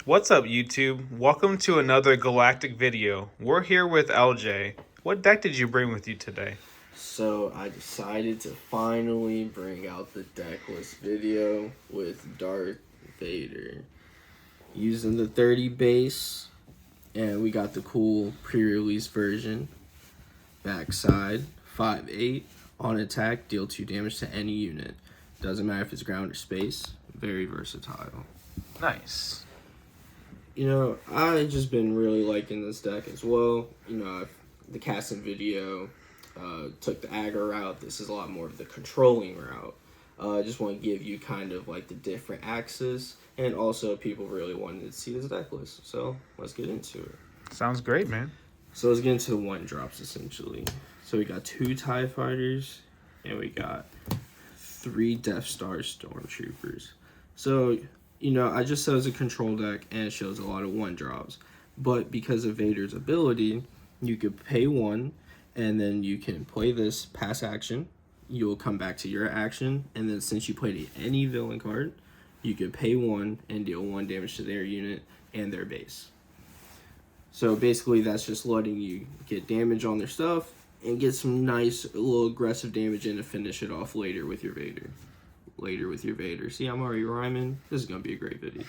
What's up, YouTube? Welcome to another galactic video. We're here with LJ. What deck did you bring with you today? So I decided to finally bring out the Decklist video with Darth Vader. Using the 30 base, and we got the cool pre-release version. Backside, 5/8. On attack, deal 2 damage to any unit. Doesn't matter if it's ground or space. Very versatile. Nice. I just been really liking this deck as well. The casting video took the aggro route. This is a lot more of the controlling route. I just want to give you kind of like the different axes, and also people really wanted to see this deck list. So let's get into it. Sounds great, man. So let's get into the one drops essentially. So we got 2 TIE fighters, and we got 3 Death Star Stormtroopers. So I just said it's a control deck and it shows a lot of 1-drops. But because of Vader's ability, you could pay 1 and then you can play this pass action. You'll come back to your action, and then since you played any villain card, you could pay 1 and deal 1 damage to their unit and their base. So basically that's just letting you get damage on their stuff and get some nice little aggressive damage in to finish it off later with your Vader. See, I'm already rhyming. This is going to be a great video.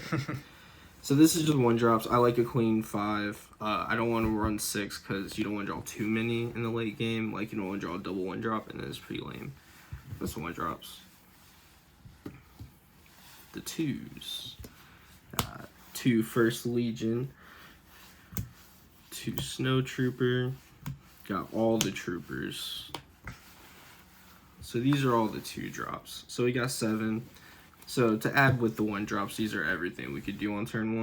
So this is just 1-drops. I like a queen 5. I don't want to run 6 because you don't want to draw too many in the late game. Like, you don't want to draw a double 1-drop, and then it's pretty lame. That's 1-drops. The 2s. 2 First Legion. 2 Snow Trooper. Got all the troopers. So these are all the 2-drops. So we got 7. So to add with the 1-drops, these are everything we could do on turn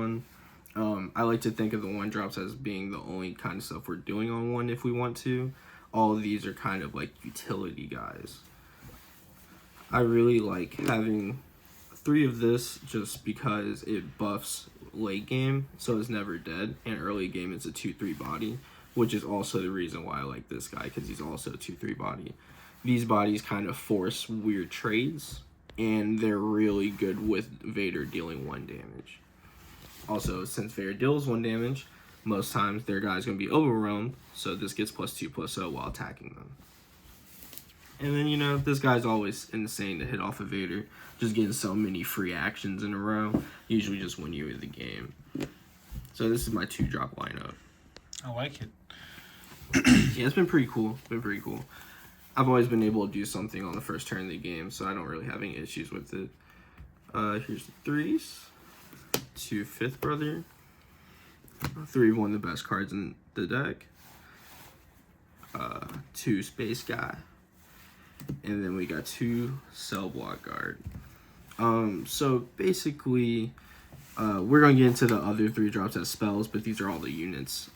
1. I like to think of the 1-drops as being the only kind of stuff we're doing on 1 if we want to. All of these are kind of like utility guys. I really like having 3 of this just because it buffs late game, so it's never dead, and early game it's a 2/3 body, which is also the reason why I like this guy, because he's also a 2/3 body. These bodies kind of force weird trades, and they're really good with Vader dealing 1 damage. Also, since Vader deals 1 damage, most times their guy's going to be overwhelmed, so this gets +2/+0 while attacking them. And then, this guy's always insane to hit off of Vader. Just getting so many free actions in a row usually just win you the game. So this is my 2-drop lineup. I like it. Yeah, it's been pretty cool. I've always been able to do something on the first turn of the game, so I don't really have any issues with it. Here's the 3s. 2 Fifth Brother. 3 of one of the best cards in the deck. 2 Space Guy. And then we got 2 Cell Block Guard. So basically, we're going to get into the other 3-drops as spells, but these are all the units.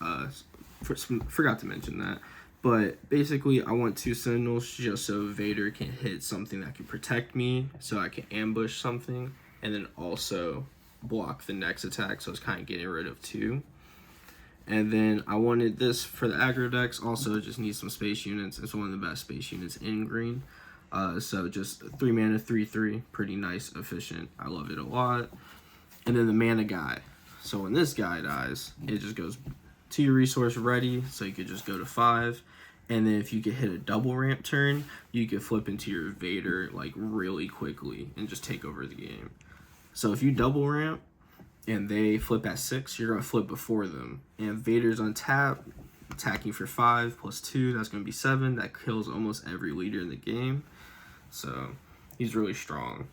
Forgot to mention that. But basically, I want 2 Sentinels just so Vader can hit something that can protect me, so I can ambush something, and then also block the next attack, so it's kind of getting rid of 2. And then I wanted this for the aggro decks, also just need some space units. It's one of the best space units in green. So just 3 mana, 3/3, pretty nice, efficient. I love it a lot. And then the mana guy. So when this guy dies, it just goes to your resource ready, so you could just go to 5. And then if you could hit a double ramp turn, you could flip into your Vader like really quickly and just take over the game. So if you double ramp and they flip at 6, you're going to flip before them. And Vader's on tap, attacking for 5 +2, that's going to be 7. That kills almost every leader in the game. So he's really strong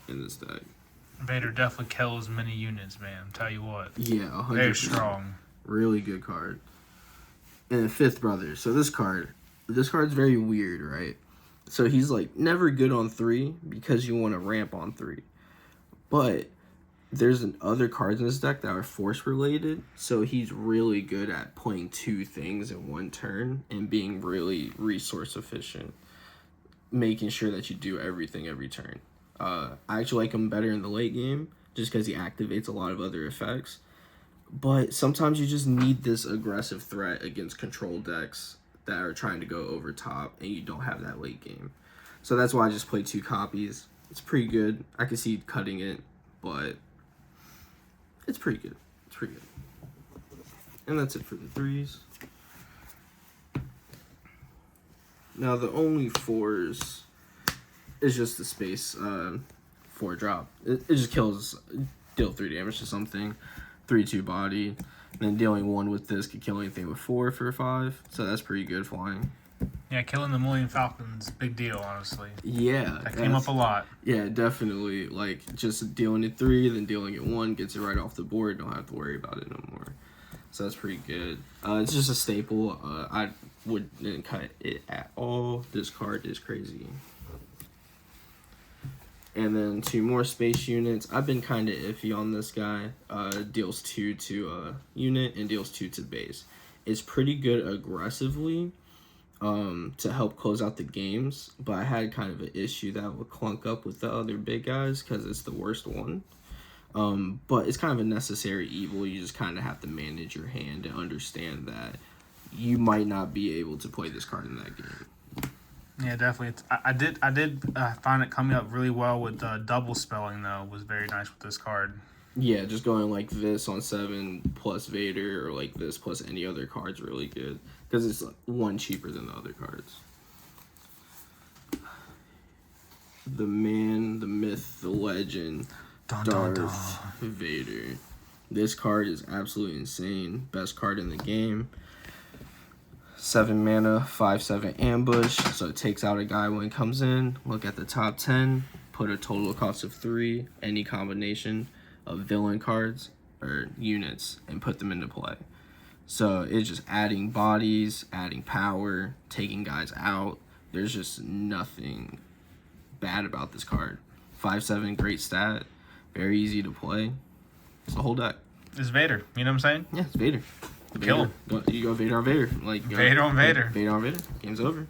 in this deck. Vader definitely kills many units, man. Tell you what. Yeah, 100%. Very strong. Really good card. And the Fifth Brother. So this card's very weird, right? So he's like never good on 3 because you want to ramp on 3. But there's other cards in this deck that are force related, so he's really good at playing 2 things in 1 turn and being really resource efficient, making sure that you do everything every turn. I actually like him better in the late game just because he activates a lot of other effects. But sometimes you just need this aggressive threat against control decks that are trying to go over top, and you don't have that late game. So that's why I just played 2 copies. It's pretty good. I can see cutting it, but it's pretty good. It's pretty good. And that's it for the 3s. Now the only 4s is just the space 4 drop. It just kills, deal 3 damage to something, 3/2 body. And then dealing 1 with this could kill anything with 4 for 5. So that's pretty good flying. Yeah, killing the Millennium Falcon's big deal, honestly. Yeah. That came up a lot. Yeah, definitely. Like, just dealing it 3, then dealing it 1, gets it right off the board. Don't have to worry about it no more. So that's pretty good. It's just a staple. I wouldn't cut it at all. This card is crazy. And then 2 more space units. I've been kind of iffy on this guy. Deals 2 to unit and deals 2 to base. It's pretty good aggressively to help close out the games. But I had kind of an issue that would clunk up with the other big guys because it's the worst one. But it's kind of a necessary evil. You just kind of have to manage your hand and understand that you might not be able to play this card in that game. Yeah, definitely. I did find it coming up really well with double spelling, though. Was very nice with this card. Yeah, just going like this on 7 plus Vader or like this plus any other card's really good. Because it's 1 cheaper than the other cards. The man, the myth, the legend, Darth Vader. This card is absolutely insane. Best card in the game. 7 mana, 5/7 ambush. So it takes out a guy when it comes in. Look at the top 10. Put a total cost of 3. Any combination of villain cards or units and put them into play. So it's just adding bodies, adding power, taking guys out. There's just nothing bad about this card. 5/7, great stat. Very easy to play. It's the whole deck. It's Vader. You know what I'm saying? Yeah, it's Vader. Kill him. You go Vader on Vader. Like Vader on Vader. Vader on Vader. Game's over.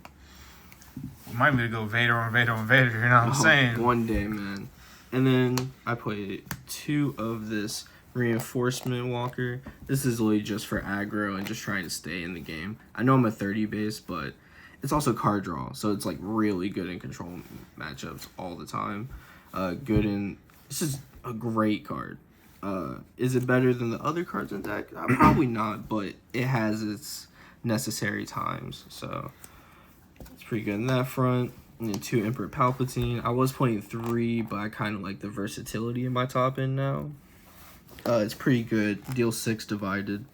Remind me to go Vader on Vader on Vader. You know what I'm saying? One day, man. And then I played 2 of this Reinforcement Walker. This is literally just for aggro and just trying to stay in the game. I know I'm a 30 base, but it's also card draw, so it's like really good in control matchups all the time. Good in. This is a great card. Is it better than the other cards in the deck? Probably not, but it has its necessary times, so it's pretty good in that front. And then 2 Emperor Palpatine. I was playing 3, but I kind of like the versatility in my top end now. It's pretty good. Deal 6 divided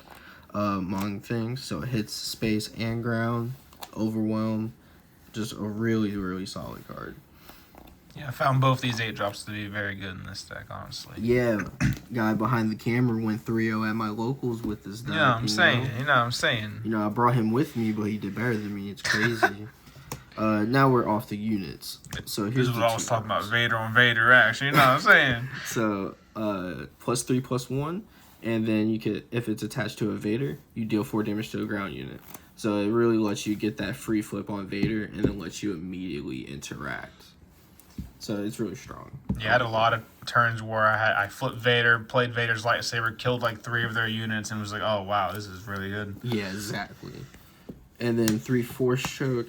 among things, so it hits space and ground. Overwhelm. Just a really, really solid card. Yeah, I found both these 8 drops to be very good in this deck, honestly. Yeah, guy behind the camera went 3-0 at my locals with this deck. Yeah, I'm saying. You know what I'm saying. You know, I brought him with me, but he did better than me. It's crazy. Now we're off the units. So here's this is what I was talking about. Vader on Vader action. You know what I'm saying? So +3, +1, and then you could, if it's attached to a Vader, you deal 4 damage to a ground unit. So it really lets you get that free flip on Vader, and then lets you immediately interact. So it's really strong. Yeah, I had a lot of turns where I flipped Vader, played Vader's lightsaber, killed like 3 of their units, and was like, oh wow, this is really good. Yeah, exactly. And then 3 Force Choke.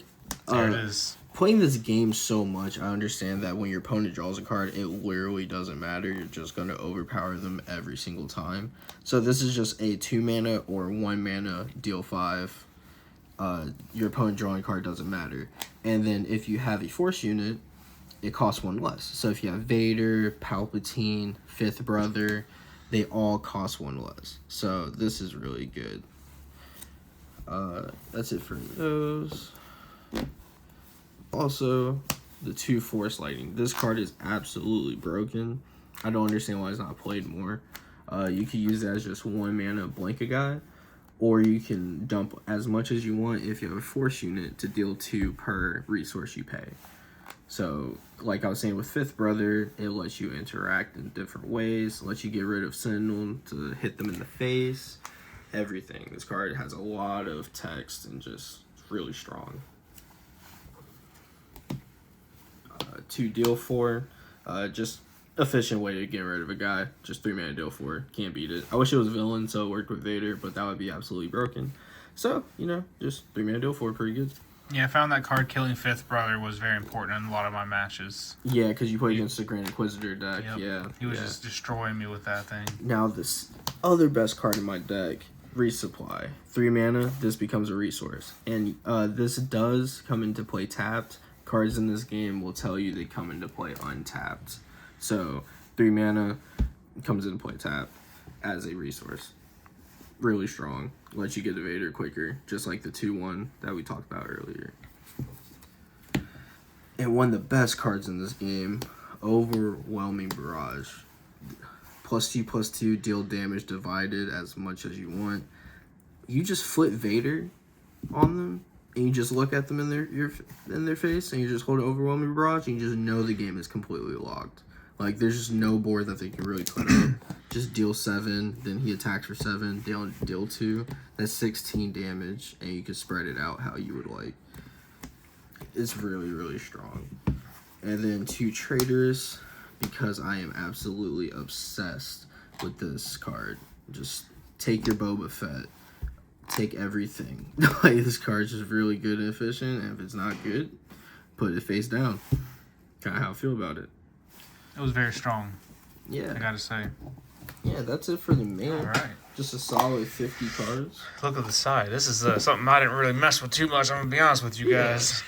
There it is. Playing this game so much, I understand that when your opponent draws a card, it literally doesn't matter. You're just going to overpower them every single time. So this is just a 2 mana or 1 mana deal 5. Your opponent drawing card doesn't matter. And then if you have a Force unit, it costs 1 less. So if you have Vader, Palpatine, 5th Brother, they all cost 1 less. So this is really good. That's it for those. Also, the 2 Force Lightning. This card is absolutely broken. I don't understand why it's not played more. You could use it as just 1 mana blank a guy, or you can dump as much as you want if you have a Force unit to deal 2 per resource you pay. So, like I was saying with 5th Brother, it lets you interact in different ways, lets you get rid of Sentinel to hit them in the face, everything. This card has a lot of text and just really strong. 2 deal 4, just efficient way to get rid of a guy. Just 3 mana deal 4, can't beat it. I wish it was villain so it worked with Vader, but that would be absolutely broken. So, you know, just 3 mana deal 4, pretty good. Yeah, I found that card killing Fifth Brother was very important in a lot of my matches. Yeah, because you play against the Grand Inquisitor deck. Yep. Yeah. He was just destroying me with that thing. Now, this other best card in my deck, Resupply. 3 mana, this becomes a resource. And this does come into play tapped. Cards in this game will tell you they come into play untapped. So, 3 mana comes into play tapped as a resource. Really strong. Lets you get the Vader quicker, just like the 2-1 that we talked about earlier. And one of the best cards in this game, Overwhelming Barrage. +2/+2, deal damage divided as much as you want. You just flip Vader on them, and you just look at them in their face, and you just hold an Overwhelming Barrage, and you just know the game is completely locked. Like, there's just no board that they can really put up. Just deal 7, then he attacks for 7, deal 2. That's 16 damage, and you can spread it out how you would like. It's really, really strong. And then 2 Traitorous, because I am absolutely obsessed with this card. Just take your Boba Fett. Take everything. Like, this card's just really good and efficient, and if it's not good, put it face down. Kind of how I feel about it. It was very strong. Yeah. I gotta say. Yeah, that's it for the main. All right. Just a solid 50 cards. Look at the side. This is something I didn't really mess with too much. I'm gonna be honest with you guys.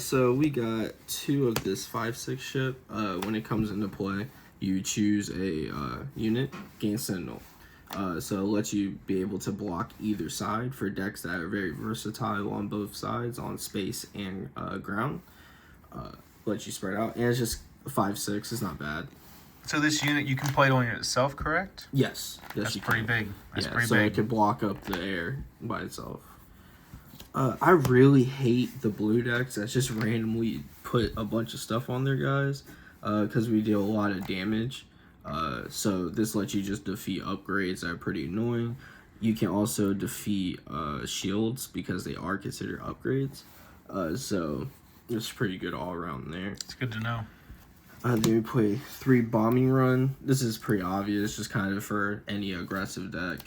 So we got 2 of this 5/6 ship. When it comes into play, you choose a unit, gain Sentinel. So it lets you be able to block either side for decks that are very versatile on both sides, on space and ground. Lets you spread out, and it's just 5/6. It's not bad. So this unit, you can play it on itself, correct? Yes. That's pretty big. That's pretty so big. it can block up the air by itself. I really hate the blue decks that just randomly put a bunch of stuff on their guys, because we deal a lot of damage. So this lets you just defeat upgrades that are pretty annoying. You can also defeat shields because they are considered upgrades. So it's pretty good all around there. It's good to know. Then we play 3 Bombing Run. This is pretty obvious, just kind of for any aggressive deck.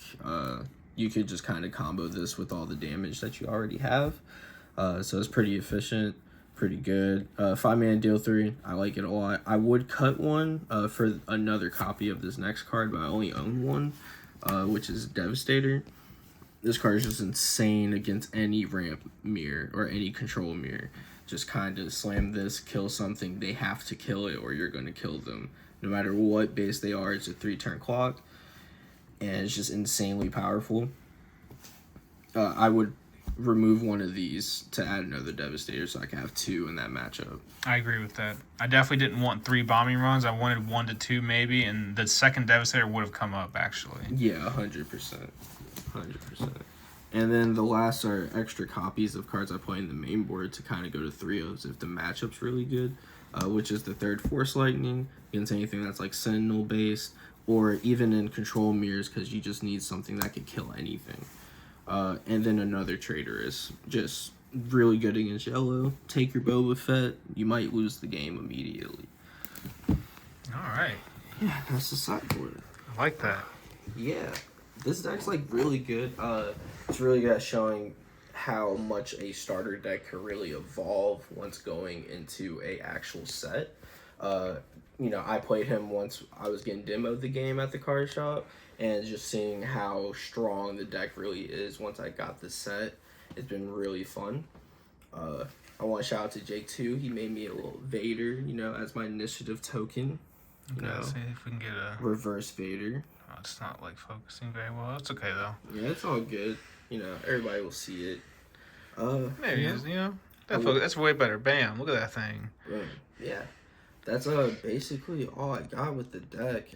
You could just kind of combo this with all the damage that you already have. So it's pretty efficient, pretty good. 5 mana, deal 3. I like it a lot. I would cut one for another copy of this next card, but I only own one, which is Devastator. This card is just insane against any ramp mirror or any control mirror. Just kind of slam this, kill something, they have to kill it or you're going to kill them. No matter what base they are, it's a 3-turn clock. And it's just insanely powerful. I would remove one of these to add another Devastator so I can have 2 in that matchup. I agree with that. I definitely didn't want 3 bombing runs. I wanted 1 to 2 maybe, and the second Devastator would have come up, actually. Yeah, 100%. 100%. And then the last are extra copies of cards I play in the main board to kind of go to 3-0s if the matchup's really good, which is the 3rd Force Lightning against anything that's like Sentinel based, or even in control mirrors because you just need something that could kill anything. And then another Traitorous, just really good against yellow. Take your Boba Fett, you might lose the game immediately. All right. Yeah, that's the sideboard. I like that. Yeah, this deck's like really good. It's really good at showing how much a starter deck can really evolve once going into a actual set. You know, I played him once I was getting demoed the game at the card shop, and just seeing how strong the deck really is once I got the set, it's been really fun. I want to shout out to Jake too. He made me a little Vader, you know, as my initiative token. You know, See if we can get a reverse Vader. Oh, it's not like focusing very well. It's okay though. Yeah, it's all good. You know, everybody will see it. Maybe it's, you know, that's way better. Bam! Look at that thing. Right. Yeah. That's basically all I got with the deck.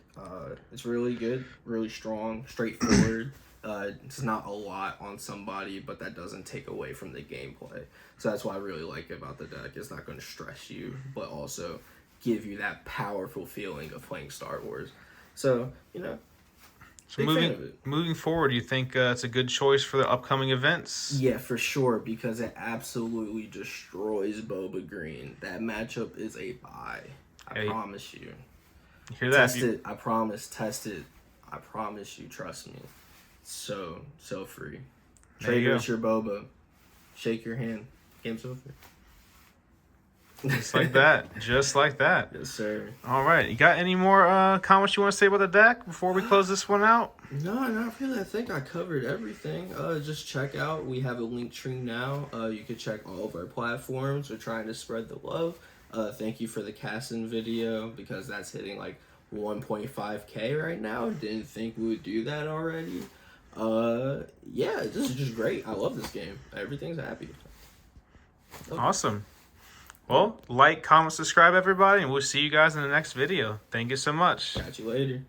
It's really good, really strong, straightforward. It's not a lot on somebody, but that doesn't take away from the gameplay. So that's what I really like about the deck. It's not going to stress you, but also give you that powerful feeling of playing Star Wars. So, you know, so moving forward, you think it's a good choice for the upcoming events? Yeah, for sure, because it absolutely destroys Boba Green. That matchup is a buy. I promise you. You hear that? Test it. I promise. Test it. I promise you. Trust me. So free. Traitorous your Boba. Shake your hand. Game's over. Just like that. Just like that. Yes, sir. All right. You got any more comments you want to say about the deck before we close this one out? No, not really. I think I covered everything. Just check out. We have a link tree now. You can check all of our platforms. We're trying to spread the love. Thank you for the casting video because that's hitting like 1.5K right now. Didn't think we would do that already. Yeah, this is just great. I love this game. Everything's happy. Okay. Awesome. Well, like, comment, subscribe, everybody, and we'll see you guys in the next video. Thank you so much. Catch you later.